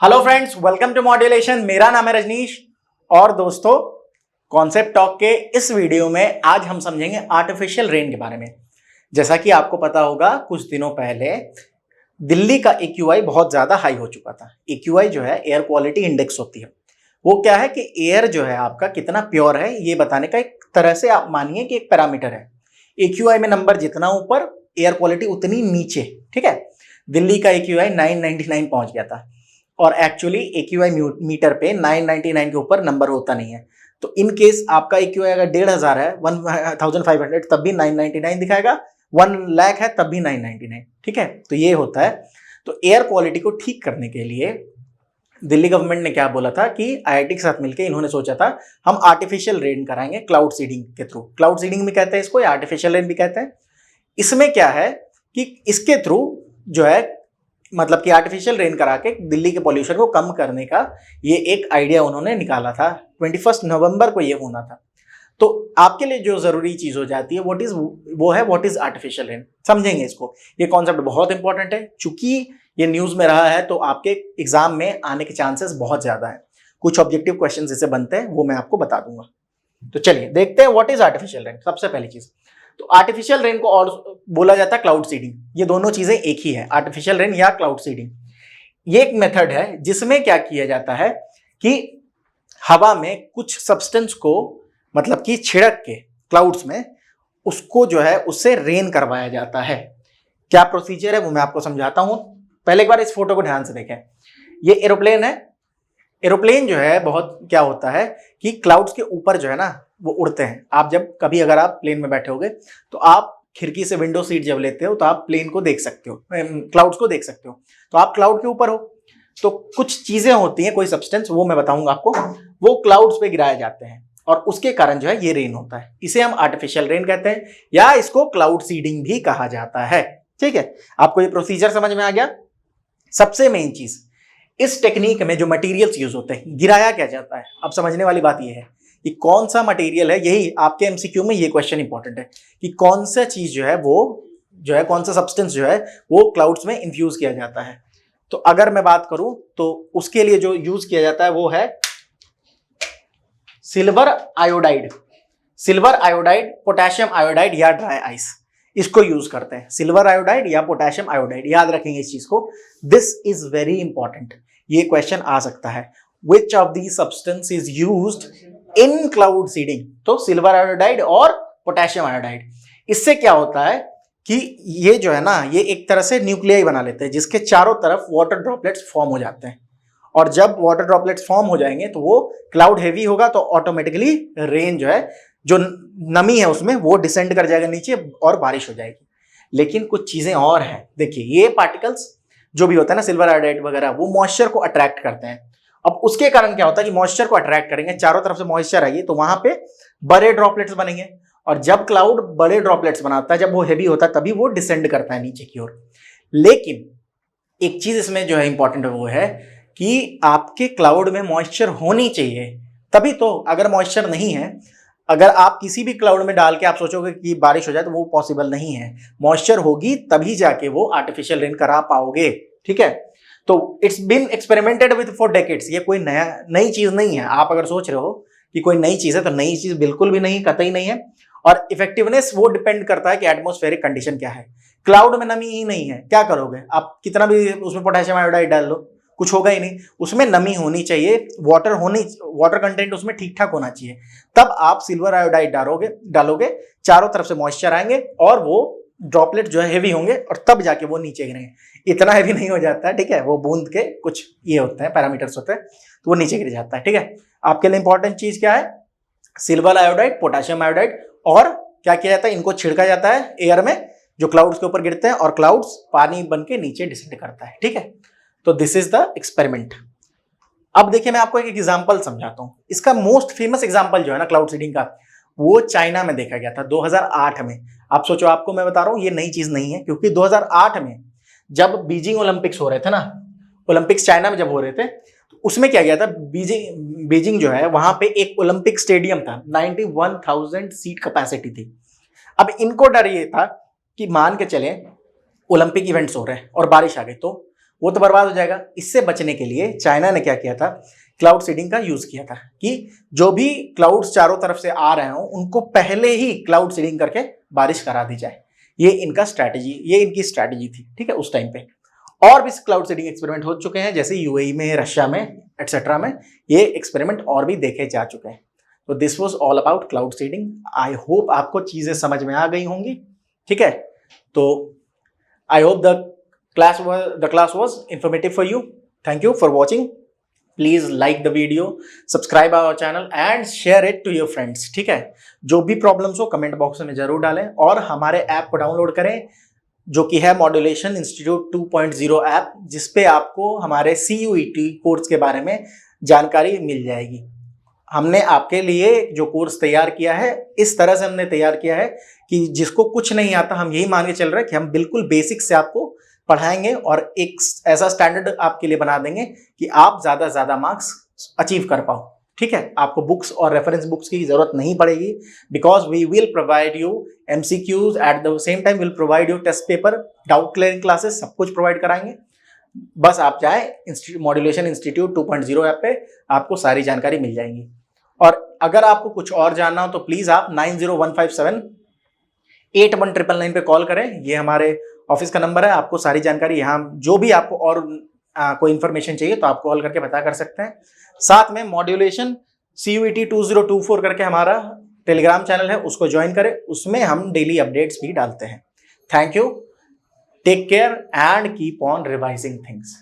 Hello friends, welcome to modulation. मेरा नाम है रजनीश और दोस्तों, कॉन्सेप्ट टॉक के इस वीडियो में आज हम समझेंगे आर्टिफिशियल रेन के बारे में। जैसा कि आपको पता होगा, कुछ दिनों पहले दिल्ली का AQI बहुत ज़्यादा हाई हो चुका था। AQI जो है एयर क्वालिटी इंडेक्स होती है। वो क्या है कि एयर जो है आपका कितना प्योर है ये बताने का एक तरह से आप मानिए कि एक पैरामीटर है। AQI में नंबर जितना ऊपर, एयर क्वालिटी उतनी नीचे। ठीक है, दिल्ली का AQI 999 पहुंच गया था और एक्चुअली AQI मीटर पे 999 के ऊपर नंबर होता नहीं है। तो इन केस आपका AQI अगर 1500 है, 1500, तब भी 999 दिखाएगा। 1 लाख है तब भी 999। ठीक है, तो ये होता है। तो एयर क्वालिटी को ठीक करने के लिए दिल्ली गवर्नमेंट ने क्या बोला था कि IIT के साथ मिलकर इन्होंने सोचा था हम आर्टिफिशियल रेन कराएंगे क्लाउड सीडिंग के थ्रू। क्लाउड सीडिंग भी कहते हैं इसको, या आर्टिफिशियल रेन भी कहते हैं। इसमें क्या है कि इसके थ्रू जो है मतलब कि आर्टिफिशियल रेन करा के दिल्ली के पॉल्यूशन को कम करने का ये एक आइडिया उन्होंने निकाला था। 21 नवंबर को ये होना था। तो आपके लिए जो जरूरी चीज हो जाती है व्हाट इज आर्टिफिशियल रेन। समझेंगे इसको। ये कॉन्सेप्ट बहुत इंपॉर्टेंट है, चूंकि ये न्यूज में रहा है तो आपके एग्जाम में आने के चांसेस बहुत ज्यादा है। कुछ ऑब्जेक्टिव क्वेश्चन इससे बनते हैं, वो मैं आपको बता दूंगा। तो चलिए देखते हैं व्हाट इज आर्टिफिशियल रेन। सबसे पहली चीज तो आर्टिफिशियल रेन को और बोला जाता है क्लाउड सीडिंग। ये दोनों चीजें एक ही है, आर्टिफिशियल रेन या क्लाउड सीडिंग। ये एक मेथड है जिसमें क्या किया जाता है कि हवा में कुछ सब्सटेंस को मतलब कि छिड़क के क्लाउड्स में उसको जो है उससे रेन करवाया जाता है। क्या प्रोसीजर है वो मैं आपको समझाता हूं। पहले एक बार इस फोटो को ध्यान से देखें। ये एरोप्लेन है। एरोप्लेन जो है बहुत क्या होता है कि क्लाउड्स के ऊपर जो है ना वो उड़ते हैं। आप जब कभी अगर आप प्लेन में बैठे होगे तो आप खिड़की से विंडो सीट जब लेते हो तो आप प्लेन को देख सकते हो, क्लाउड्स को देख सकते हो। तो आप क्लाउड के ऊपर हो तो कुछ चीजें होती हैं, कोई सब्सटेंस, वो मैं बताऊंगा आपको, वो क्लाउड्स पे गिराए जाते हैं और उसके कारण जो है ये रेन होता है। इसे हम आर्टिफिशियल रेन कहते हैं या इसको क्लाउड सीडिंग भी कहा जाता है। ठीक है, आपको ये प्रोसीजर समझ में आ गया। सबसे मेन चीज, इस टेक्निक में जो मटेरियल्स यूज होते हैं, गिराया क्या जाता है। अब समझने वाली बात यह है कि कौन सा मटेरियल है। यही आपके MCQ में ये क्वेश्चन इंपॉर्टेंट है कि कौन सा चीज जो है वो जो है कौन सा सब्सटेंस जो है वो क्लाउड्स में इंफ्यूज किया जाता है। तो अगर मैं बात करूं तो उसके लिए जो यूज किया जाता है वो है silver iodide. Silver iodide, potassium iodide या ड्राई आइस, इसको यूज करते हैं। सिल्वर आयोडाइड या पोटेशियम आयोडाइड, याद रखेंगे इस चीज को। This is very important. ये क्वेश्चन आ सकता है, which of the substance is used in cloud seeding. तो सिल्वर आयोडाइड और पोटेशियम आयोडाइड। इससे क्या होता है कि ये जो है ना ये एक तरह से न्यूक्लियाई बना लेते हैं जिसके चारों तरफ वाटर ड्रॉपलेट्स फॉर्म हो जाते हैं। और जब वाटर ड्रॉपलेट्स फॉर्म हो जाएंगे तो वो क्लाउड हेवी होगा तो ऑटोमेटिकली रेन जो है, जो नमी है उसमें वो डिसेंड कर जाएगा नीचे और बारिश हो जाएगी। लेकिन कुछ चीजें और हैं। देखिए, ये पार्टिकल्स जो भी होता है ना, सिल्वर आयोडाइड वगैरह, वो मॉइस्चर को अट्रैक्ट करते हैं। अब उसके कारण क्या होता है कि मॉइस्चर को अट्रैक्ट करेंगे, चारों तरफ से मॉइस्चर आएगी तो वहां पे बड़े ड्रॉपलेट्स बनेंगे। और जब क्लाउड बड़े ड्रॉपलेट्स बनाता है, जब वो हेवी होता है, तभी वो डिसेंड करता है नीचे की ओर। लेकिन एक चीज इसमें जो है इंपॉर्टेंट वो है कि आपके क्लाउड में मॉइस्चर होनी चाहिए, तभी तो। अगर मॉइस्चर नहीं है, अगर आप किसी भी क्लाउड में डाल के आप सोचोगे कि बारिश हो जाए, तो वो पॉसिबल नहीं है। मॉइस्चर होगी तभी जाके वो आर्टिफिशियल रेन करा पाओगे। ठीक है, तो it's been experimented with for decades. ये कोई नई चीज नहीं है। आप अगर सोच रहे हो कि कोई नई चीज है तो नई चीज बिल्कुल भी नहीं, कतई नहीं है। और इफेक्टिवनेस वो डिपेंड करता है कि एटमॉस्फेरिक कंडीशन क्या है। क्लाउड में नमी ही नहीं है, क्या करोगे आप? कितना भी उसमें पोटेशियम आयोडाइड डाल लो, कुछ होगा ही नहीं। उसमें नमी होनी चाहिए, वाटर कंटेंट उसमें ठीक ठाक होना चाहिए। तब आप सिल्वर आयोडाइड डालोगे, चारों तरफ से मॉइस्चर आएंगे और वो ड्रॉपलेट जो है हेवी होंगे और तब जाके वो नीचे गिरेंगे। इतना हेवी नहीं हो जाता है, ठीक है, वो बूंद के कुछ ये होते हैं, पैरामीटर्स होते हैं, तो वो नीचे गिर जाता है। ठीक है, आपके लिए इंपॉर्टेंट चीज क्या है? Silver iodide, potassium iodide. और क्या किया जाता है? इनको छिड़का जाता है एयर में, जो क्लाउड्स के ऊपर गिरते हैं और क्लाउड्स पानी बन के नीचे डिसेंड करता है। ठीक है, तो दिस इज द एक्सपेरिमेंट। अब देखिए, मैं आपको एक एग्जांपल समझाता हूं। इसका मोस्ट फेमस एग्जांपल जो है ना क्लाउड सीडिंग का, वो चाइना में देखा गया था 2008 में। आप सोचो, आपको मैं बता रहा हूं ये नई चीज नहीं है, क्योंकि 2008 में जब बीजिंग ओलंपिक्स हो रहे थे ना, ओलंपिक्स चाइना में जब हो रहे थे, तो उसमें क्या गया था, बीजिंग जो है वहां पे एक ओलंपिक स्टेडियम था, 91,000 सीट कैपेसिटी थी। अब इनको डर ये था कि मान के चले ओलंपिक इवेंट्स हो रहे हैं और बारिश आ गई तो वो तो बर्बाद हो जाएगा। इससे बचने के लिए चाइना ने क्या किया था, क्लाउड सीडिंग का यूज किया था कि जो भी क्लाउड्स चारों तरफ से आ रहे हो उनको पहले ही क्लाउड सीडिंग करके बारिश करा दी जाए। ये इनकी स्ट्रैटेजी थी, ठीक है, उस टाइम पे। और भी क्लाउड सीडिंग एक्सपेरिमेंट हो चुके हैं, जैसे यूएई में, रशिया में, एक्सेट्रा में ये एक्सपेरिमेंट और भी देखे जा चुके हैं। तो this was all about cloud seeding. I hope आपको चीजें समझ में आ गई होंगी, ठीक है। तो I hope the class was informative for you. Thank you for watching. Please like the video, subscribe our channel and share it to your friends, ठीक है। जो भी प्रॉब्लम्स हो कमेंट बॉक्स में जरूर डालें और हमारे ऐप को डाउनलोड करें, जो कि है मॉड्यूलेशन इंस्टीट्यूट 2.0 ऐप, जिसपे आपको हमारे CUET कोर्स के बारे में जानकारी मिल जाएगी। हमने आपके लिए जो कोर्स तैयार किया है, इस तरह से हमने तैयार किया है कि जिसको कुछ नहीं आता, हम यही मान के चल रहे हैं कि हम बिल्कुल बेसिक से आपको पढ़ाएंगे और एक ऐसा स्टैंडर्ड आपके लिए बना देंगे कि आप ज्यादा से ज्यादा मार्क्स अचीव कर पाओ, ठीक है। आपको बुक्स और रेफरेंस बुक्स की जरूरत नहीं पड़ेगी, because we will provide you MCQs, at the same time will provide you test paper, doubt clearing classes, सब कुछ प्रोवाइड कराएंगे। बस आप जाए मॉड्यूलेशन इंस्टीट्यूट 2.0 ऐप पे, आपको सारी जानकारी मिल जाएंगी। और अगर आपको कुछ और जानना हो तो प्लीज आप 9015781999 पे कॉल करें। ये हमारे ऑफिस का नंबर है। आपको सारी जानकारी यहाँ, जो भी आपको और कोई इंफॉर्मेशन चाहिए तो आप कॉल करके पता कर सकते हैं। साथ में मॉड्यूलेशन CUET 2024 करके हमारा टेलीग्राम चैनल है, उसको ज्वाइन करें, उसमें हम डेली अपडेट्स भी डालते हैं। Thank you, take care and keep on revising things.